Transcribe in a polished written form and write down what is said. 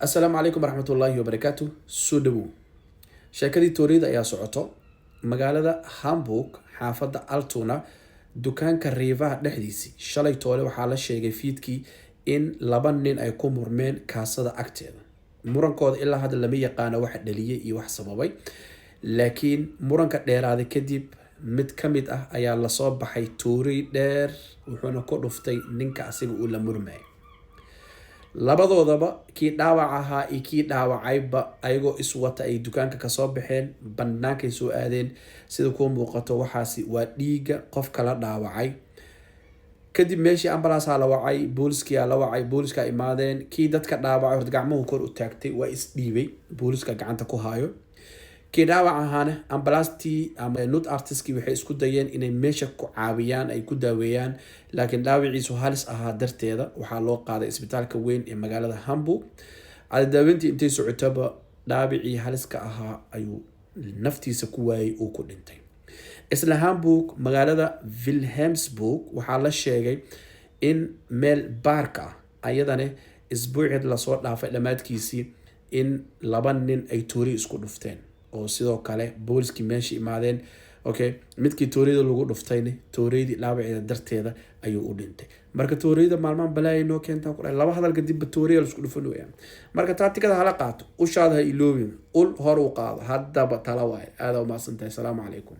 السلام عليكم ورحمة الله وبركاته. سودبو sheekadii tooriyada ayaa socoto magaalada Hamburg xaafada Altona dukaanka Rivaha dhexdiisii shalay toole waxaa la sheegay fiidkii in laba nin ay ku murmeen kaasada agteeda. Murankooda ilaa hadda lama yaqaan waxa dhaliyay iyo wax sababay, laakiin muranka dheeraaday kadib mid kamid ah ayaa la soo baxay toori dheer wuxuuna ku dhuftay ninka asiga uu la murmay. labadoodaba kii dhaawac ahaa iyo kii dhaawacayba ayagoo iswata ay dukaanka ka soo baxeen bannaankay soo aadeen. sida ku muuqato waxaasi waa dhiiga qof kala dhaawacay. kadib meeshii ambalaas la wacay, booliska la wacay, booliska imaadeen. kii dadka dhaawacay hor gacmuhu kor u taagtay waa isdhiibay, booliska gacanta ku haayo. kii dhaawac ahaana ambalaastii ama nut artiski waxay isku dayeen inay meesha ku caawiyaan, ay ku daaweeyaan, laakiin dhaawiciisu halis ahaa darteeda waxaa loo qaaday isbitaalka weyn ee magaalada Hamburg. Daaweyntii intay socotaba dhaawicii haliska ahaa ayuu naftiisa ku waayay oo ku dhintay. isla Hamburg magaalada Wilhelmsburg waxaa la sheegay in meel baarka ayadana isbuucid la soo dhaafay dhamaadkiisii in laba nin ay toori isku dhufteen oo sidoo kale booliskii meesha imaadeen. midkii toorida lagu dhuftayna tooridii dhaawaceeda darteeda ayuu u dhintay. marka toorida maalmaan balaayay noo keentaa ku dhahay laba hadal kadib tooriya la isku dhufan weeyaan. marka taatikada hala qaato, ushaada ha iloobin, ul hor u qaado, haddaba tala waay. aad u mahadsantahay. Assalaamu calaykum.